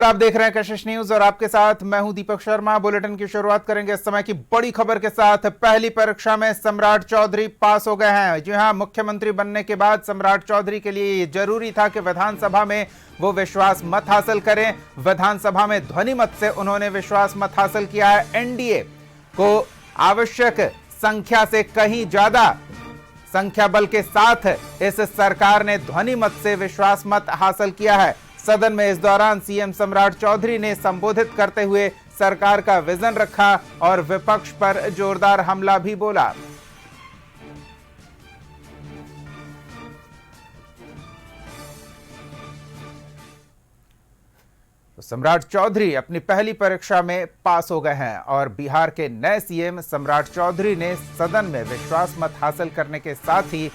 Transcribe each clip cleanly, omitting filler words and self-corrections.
आप देख रहे हैं कशिश न्यूज और आपके साथ मैं हूं दीपक शर्मा। बुलेटिन की शुरुआत करेंगे इस समय की बड़ी खबर के साथ। पहली परीक्षा में सम्राट चौधरी पास हो गए हैं। जी हां, मुख्यमंत्री बनने के बाद सम्राट चौधरी के लिए ये जरूरी था कि विधानसभा में वो विश्वास मत हासिल करें। विधानसभा में ध्वनि मत से उन्होंने विश्वास मत हासिल किया है। एनडीए को आवश्यक संख्या से कहीं ज्यादा संख्या बल के साथ इस सरकार ने ध्वनि मत से विश्वास मत हासिल किया है। सदन में इस दौरान सीएम सम्राट चौधरी ने संबोधित करते हुए सरकार का विजन रखा और विपक्ष पर जोरदार हमला भी बोला। तो सम्राट चौधरी अपनी पहली परीक्षा में पास हो गए हैं और बिहार के नए सीएम सम्राट चौधरी ने सदन में विश्वास मत हासिल करने के साथ ही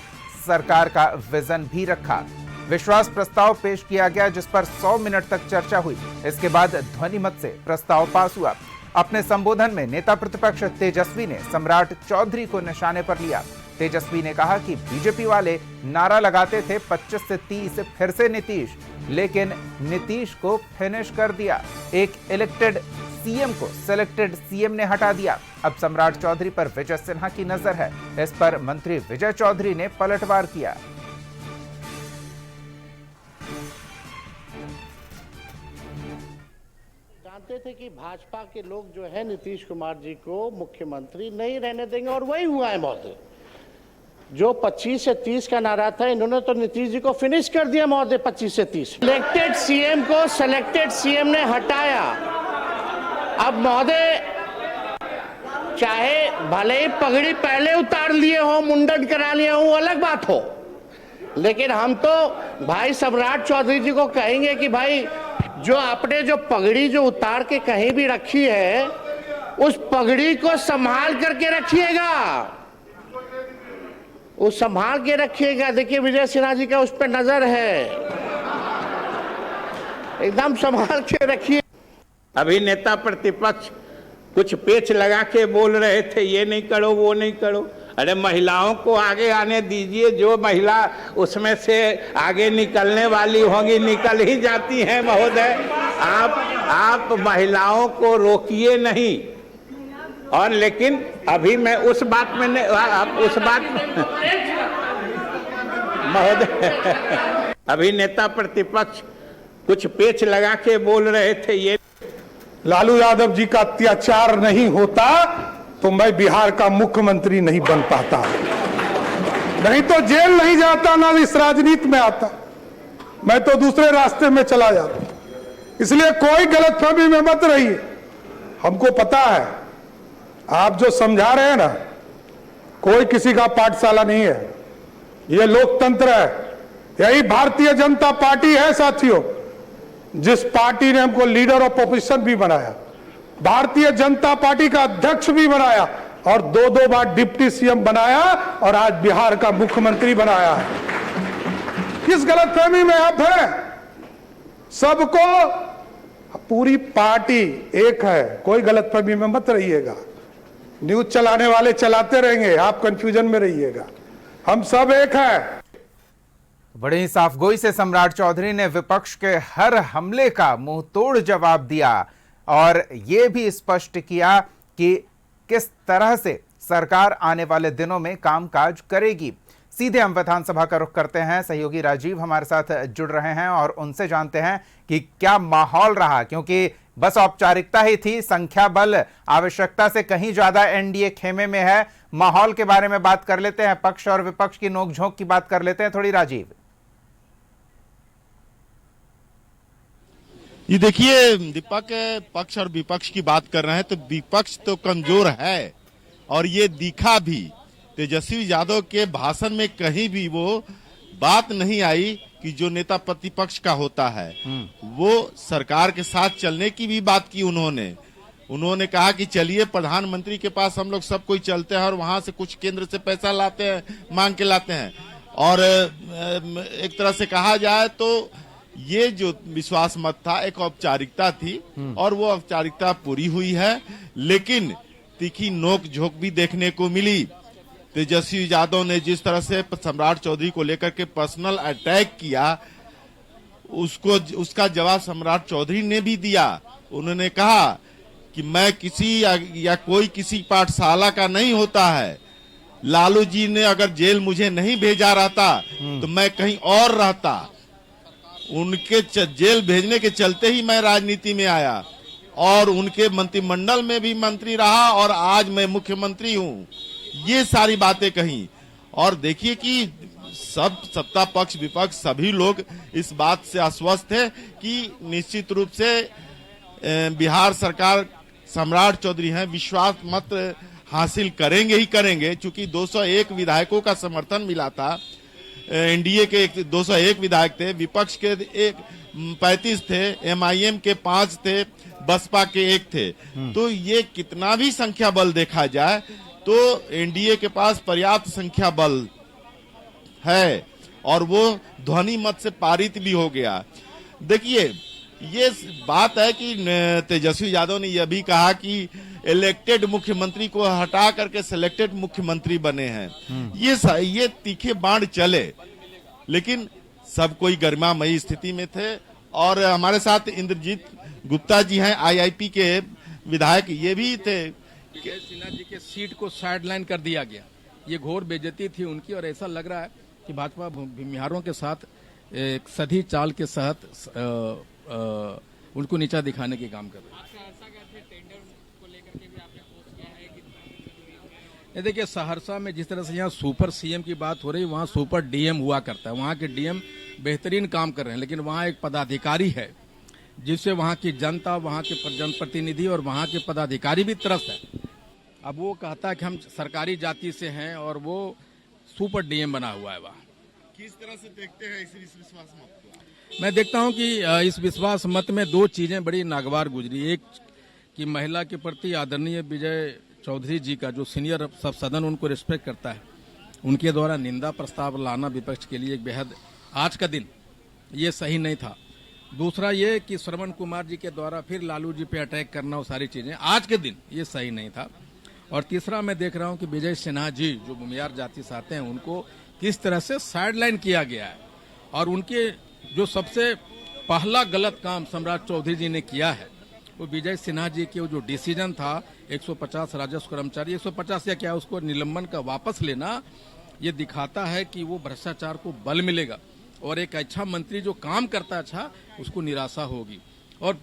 सरकार का विजन भी रखा। विश्वास प्रस्ताव पेश किया गया जिस पर 100 मिनट तक चर्चा हुई। इसके बाद ध्वनि मत से प्रस्ताव पास हुआ। अपने संबोधन में नेता प्रतिपक्ष तेजस्वी ने सम्राट चौधरी को निशाने पर लिया। तेजस्वी ने कहा कि बीजेपी वाले नारा लगाते थे 25 से 30 फिर से नीतीश, लेकिन नीतीश को फिनिश कर दिया। एक इलेक्टेड सीएम को सिलेक्टेड सीएम ने हटा दिया। अब सम्राट चौधरी पर विजय सिन्हा की नजर है। इस पर मंत्री विजय चौधरी ने पलटवार किया। जानते थे कि भाजपा के लोग जो है नीतीश कुमार जी को मुख्यमंत्री नहीं रहने देंगे और वही हुआ है महोदय। जो 25 से 30 का नारा था, इन्होंने तो नीतीश जी को फिनिश कर दिया महोदय। 25 से 30 इलेक्टेड सीएम को सिलेक्टेड सीएम ने हटाया। अब महोदय चाहे भले ही पगड़ी पहले उतार लिए हो, मुंडन करा लिए हो, अलग बात हो, लेकिन हम तो भाई सम्राट चौधरी जी को कहेंगे कि भाई जो आपने जो पगड़ी जो उतार के कहीं भी रखी है, उस पगड़ी को संभाल करके रखिएगा, वो संभाल के रखिएगा। देखिए विजय सिन्हा जी का उस पर नजर है, एकदम संभाल के रखिए। अभी नेता प्रतिपक्ष कुछ पेच लगा के बोल रहे थे, ये नहीं करो वो नहीं करो। अरे महिलाओं को आगे आने दीजिए। जो महिला उसमें से आगे निकलने वाली होंगी निकल ही जाती हैं महोदय। आप महिलाओं को रोकिए नहीं। और लेकिन अभी मैं उस बात में आप उस बात महोदय अभी नेता प्रतिपक्ष कुछ पेच लगा के बोल रहे थे, ये लालू यादव जी का अत्याचार नहीं होता तो मैं बिहार का मुख्यमंत्री नहीं बन पाता, नहीं तो जेल नहीं जाता, ना इस राजनीति में आता, मैं तो दूसरे रास्ते में चला जाता। इसलिए कोई गलतफहमी में मत रहिए। हमको पता है आप जो समझा रहे हैं ना, कोई किसी का पाठशाला नहीं है, ये लोकतंत्र है। यही भारतीय जनता पार्टी है साथियों, जिस पार्टी ने हमको लीडर ऑफ ऑपोजिशन भी बनाया, भारतीय जनता पार्टी का अध्यक्ष भी बनाया और 2-2 बार डिप्टी सीएम बनाया और आज बिहार का मुख्यमंत्री बनाया है। किस गलतफहमी में आप हैं? सबको पूरी पार्टी एक है, कोई गलतफहमी में मत रहिएगा। न्यूज चलाने वाले चलाते रहेंगे, आप कंफ्यूजन में रहिएगा। हम सब एक है। बड़ी ही साफगोई से सम्राट चौधरी ने विपक्ष के हर हमले का मुंह तोड़ जवाब दिया और यह भी स्पष्ट किया कि किस तरह से सरकार आने वाले दिनों में कामकाज करेगी। सीधे हम विधानसभा का रुख करते हैं। सहयोगी राजीव हमारे साथ जुड़ रहे हैं और उनसे जानते हैं कि क्या माहौल रहा, क्योंकि बस औपचारिकता ही थी, संख्या बल आवश्यकता से कहीं ज्यादा एनडीए खेमे में है। माहौल के बारे में बात कर लेते हैं, पक्ष और विपक्ष की नोकझोंक की बात कर लेते हैं थोड़ी। राजीव, ये देखिए दीपक, पक्ष और विपक्ष की बात कर रहे हैं तो विपक्ष तो कमजोर है और ये दिखा भी। तेजस्वी यादव के भाषण में कहीं भी वो बात नहीं आई कि जो नेता प्रतिपक्ष का होता है वो सरकार के साथ चलने की भी बात की। उन्होंने कहा कि चलिए प्रधानमंत्री के पास हम लोग सब कोई चलते हैं और वहां से कुछ केंद्र से पैसा लाते हैं, मांग के लाते हैं। और एक तरह से कहा जाए तो ये जो विश्वास मत था एक औपचारिकता थी और वो औपचारिकता पूरी हुई है, लेकिन तीखी नोक झोंक भी देखने को मिली। तेजस्वी यादव ने जिस तरह से सम्राट चौधरी को लेकर के पर्सनल अटैक किया, उसका जवाब सम्राट चौधरी ने भी दिया। उन्होंने कहा कि मैं किसी या कोई किसी पाठशाला का नहीं होता है। लालू जी ने अगर जेल मुझे नहीं भेजा रहता तो मैं कहीं और रहता। उनके जेल भेजने के चलते ही मैं राजनीति में आया और उनके मंत्रिमंडल में भी मंत्री रहा और आज मैं मुख्यमंत्री हूं। ये सारी बातें कही। और देखिए कि सब सत्ता पक्ष विपक्ष सभी लोग इस बात से आश्वस्त है कि निश्चित रूप से बिहार सरकार सम्राट चौधरी हैं, विश्वास मत हासिल करेंगे ही करेंगे। चूंकि 201 विधायकों का समर्थन मिला था, एनडीए के 201 विधायक थे, विपक्ष के 35 थे, एमआईएम के 5 थे, बसपा के 1 थे। तो ये कितना भी संख्या बल देखा जाए तो एनडीए के पास पर्याप्त संख्या बल है और वो ध्वनि मत से पारित भी हो गया। देखिए ये बात है कि तेजस्वी यादव ने यह भी कहा कि इलेक्टेड मुख्यमंत्री को हटा करके सिलेक्टेड मुख्यमंत्री बने हैं। ये तीखे बाण चले, लेकिन सब कोई गरिमामयी स्थिति में थे। और हमारे साथ इंद्रजीत गुप्ता जी हैं, आईआईपी के विधायक, ये भी थे। विजय सिन्हा जी के सीट को साइडलाइन कर दिया गया, ये घोर बेइज्जती थी उनकी। और ऐसा लग रहा है कि भाजपा भूमिहारों के साथ एक सधी चाल के साथ उनको नीचा दिखाने की काम कर रहे हैं। देखिए सहरसा में जिस तरह से यहाँ सुपर सीएम की बात हो रही है, वहाँ सुपर डीएम हुआ करता है। वहाँ के डीएम बेहतरीन काम कर रहे हैं, लेकिन वहाँ एक पदाधिकारी है जिससे वहाँ की जनता, वहाँ के जनप्रतिनिधि और वहाँ के पदाधिकारी भी त्रस्त है। अब वो कहता है कि हम सरकारी जाति से हैं और वो सुपर डीएम बना हुआ है वहाँ। किस तरह से देखते हैं इस विश्वास मत को? मैं देखता हूं कि इस विश्वास मत में दो चीजें बड़ी नागवार गुजरी। एक कि महिला के प्रति आदरणीय विजय चौधरी जी का जो सीनियर सब सदन उनको रिस्पेक्ट करता है, उनके द्वारा निंदा प्रस्ताव लाना विपक्ष के लिए एक बेहद आज का दिन ये सही नहीं था। दूसरा ये कि श्रवण कुमार जी के द्वारा फिर लालू जी पे अटैक करना, वो सारी चीजें आज के दिन ये सही नहीं था। और तीसरा मैं देख रहा हूं कि विजय सिन्हा जी जो भूमिहार जाति से आते हैं उनको किस तरह से साइडलाइन किया गया है। और उनके जो सबसे पहला गलत काम सम्राट चौधरी जी ने किया है वो विजय सिन्हा जी के जो डिसीजन था 150 राजस्व कर्मचारी 150 या क्या उसको निलंबन का वापस लेना, ये दिखाता है कि वो भ्रष्टाचार को बल मिलेगा और एक अच्छा मंत्री जो काम करता अच्छा उसको निराशा होगी। और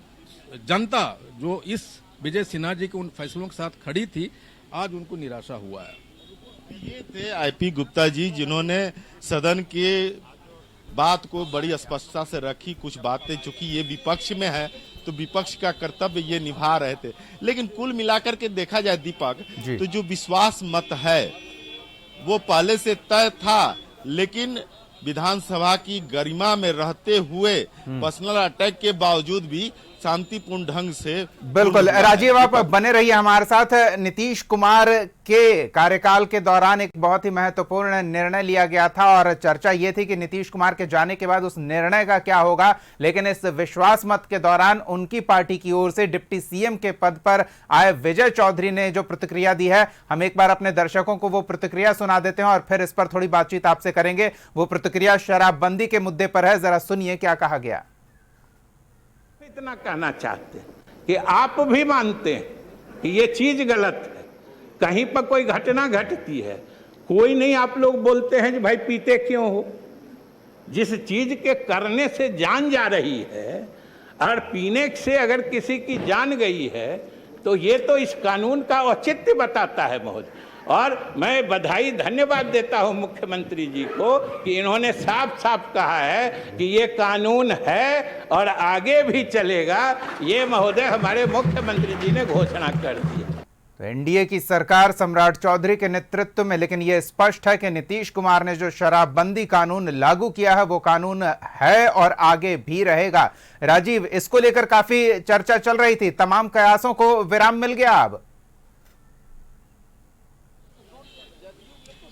जनता जो इस विजय सिन्हा जी के उन फैसलों के साथ खड़ी थी, आज उनको निराशा हुआ है। ये थे आईपी गुप्ता जी जिन्होंने सदन के बात को बड़ी स्पष्टता से रखी। कुछ बातें चूंकि ये विपक्ष में है तो विपक्ष का कर्तव्य ये निभा रहे थे, लेकिन कुल मिलाकर के देखा जाए दीपक तो जो विश्वास मत है वो पहले से तय था, लेकिन विधानसभा की गरिमा में रहते हुए पर्सनल अटैक के बावजूद भी शांतिपूर्ण ढंग से। बिल्कुल राजीव, आप बने रहिए हमारे साथ। नीतीश कुमार के कार्यकाल के दौरान एक बहुत ही महत्वपूर्ण निर्णय लिया गया था और चर्चा ये थी कि नीतीश कुमार के जाने के बाद उस निर्णय का क्या होगा। लेकिन इस विश्वास मत के दौरान उनकी पार्टी की ओर से डिप्टी सीएम के पद पर आए विजय चौधरी ने जो प्रतिक्रिया दी है, हम एक बार अपने दर्शकों को वो प्रतिक्रिया सुना देते हैं और फिर इस पर थोड़ी बातचीत आपसे करेंगे। वो प्रतिक्रिया शराबबंदी के मुद्दे पर है, जरा सुनिए क्या कहा गया। इतना कहना चाहते हैं कि आप भी मानते हैं कि ये चीज गलत है, कहीं पर कोई घटना घटती है, कोई नहीं आप लोग बोलते हैं कि भाई पीते क्यों हो। जिस चीज के करने से जान जा रही है और पीने से अगर किसी की जान गई है तो ये तो इस कानून का औचित्य बताता है महोदय। और मैं बधाई धन्यवाद देता हूं मुख्यमंत्री जी को कि इन्होंने साफ साफ कहा है कि ये कानून है और आगे भी चलेगा। ये महोदय हमारे मुख्यमंत्री जी ने घोषणा कर दी। तो एनडीए की सरकार सम्राट चौधरी के नेतृत्व में, लेकिन यह स्पष्ट है कि नीतीश कुमार ने जो शराबबंदी कानून लागू किया है वो कानून है और आगे भी रहेगा। राजीव, इसको लेकर काफी चर्चा चल रही थी, तमाम कयासों को विराम मिल गया अब।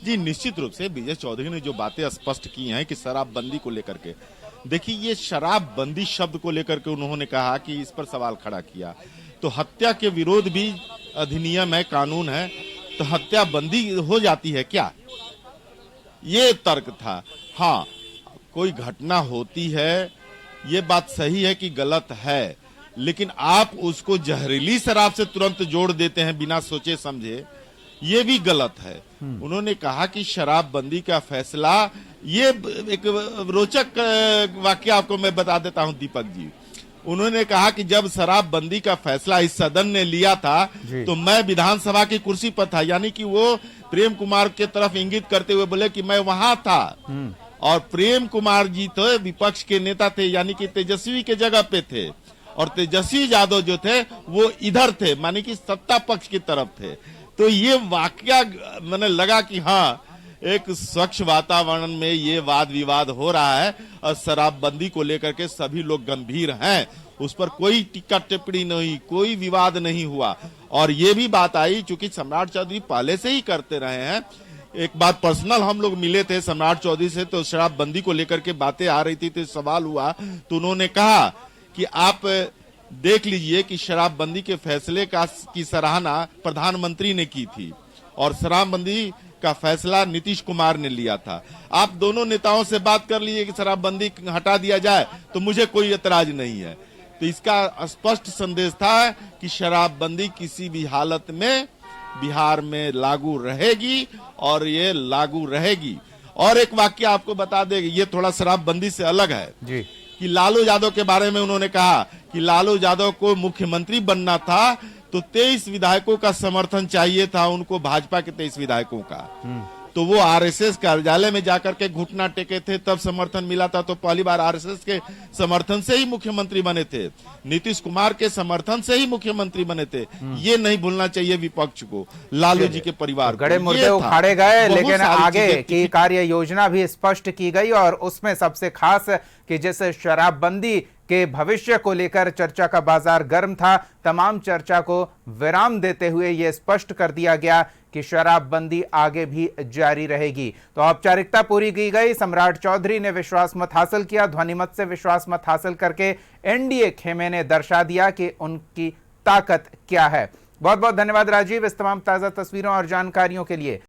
जी निश्चित रूप से विजय चौधरी ने जो बातें स्पष्ट की हैं कि शराबबंदी को लेकर के, देखिए ये शराबबंदी शब्द को लेकर के उन्होंने कहा कि इस पर सवाल खड़ा किया। तो हत्या के विरोध भी अधिनियम है, कानून है, तो हत्या बंदी हो जाती है क्या, ये तर्क था। हाँ, कोई घटना होती है ये बात सही है कि गलत है, लेकिन आप उसको जहरीली शराब से तुरंत जोड़ देते हैं बिना सोचे समझे, ये भी गलत है। उन्होंने कहा कि शराबबंदी का फैसला, ये एक रोचक वाकया आपको मैं बता देता हूं दीपक जी। उन्होंने कहा कि जब शराबबंदी का फैसला इस सदन ने लिया था तो मैं विधानसभा की कुर्सी पर था, यानी कि वो प्रेम कुमार के तरफ इंगित करते हुए बोले कि मैं वहां था। और प्रेम कुमार जी तो विपक्ष के नेता थे, यानी कि तेजस्वी के जगह पे थे, और तेजस्वी यादव जो थे वो इधर थे, मानी कि सत्ता पक्ष की तरफ थे। तो ये वाकया मैंने लगा कि हाँ, एक स्वच्छ वातावरण में ये वाद विवाद हो रहा है और शराबबंदी को लेकर के सभी लोग गंभीर हैं, उस पर कोई टिक्का टिप्पणी नहीं, कोई विवाद नहीं हुआ। और ये भी बात आई, चूंकि सम्राट चौधरी पहले से ही करते रहे हैं। एक बार पर्सनल हम लोग मिले थे सम्राट चौधरी से, तो शराबबंदी को लेकर के बातें आ रही थी, तो सवाल हुआ तो उन्होंने कहा कि आप देख लीजिए कि शराबबंदी के फैसले की सराहना प्रधानमंत्री ने की थी और शराबबंदी का फैसला नीतीश कुमार ने लिया था। आप दोनों नेताओं से बात कर लीजिए कि शराबबंदी हटा दिया जाए, तो मुझे कोई एतराज नहीं है। तो इसका स्पष्ट संदेश था कि शराबबंदी किसी भी हालत में बिहार में लागू रहेगी और ये लागू रहेगी। और एक वाक्य आपको बता देंगे, ये थोड़ा शराबबंदी से अलग है जी, कि लालू यादव के बारे में उन्होंने कहा कि लालू यादव को मुख्यमंत्री बनना था तो 23 विधायकों का समर्थन चाहिए था उनको, भाजपा के 23 विधायकों का। तो वो आरएसएस कार्यालय में जाकर के घुटना टेके थे, तब समर्थन मिला था। तो पहली बार आरएसएस के समर्थन से ही मुख्यमंत्री बने थे, नीतीश कुमार के समर्थन से ही मुख्यमंत्री बने थे। ये नहीं भूलना चाहिए विपक्ष को, लालू जी के परिवार को। गड़े मुर्दे उखाड़े गए, लेकिन आगे की कार्य योजना भी स्पष्ट की गई और उसमें सबसे खास कि जिस शराबबंदी के भविष्य को लेकर चर्चा का बाजार गर्म था, तमाम चर्चा को विराम देते हुए यह स्पष्ट कर दिया गया कि शराबबंदी आगे भी जारी रहेगी। तो औपचारिकता पूरी की गई। सम्राट चौधरी ने विश्वास मत हासिल किया। ध्वनिमत से विश्वास मत हासिल करके एनडीए खेमे ने दर्शा दिया कि उनकी ताकत क्या है। बहुत बहुत धन्यवाद राजीव इस तमाम ताजा तस्वीरों और जानकारियों के लिए।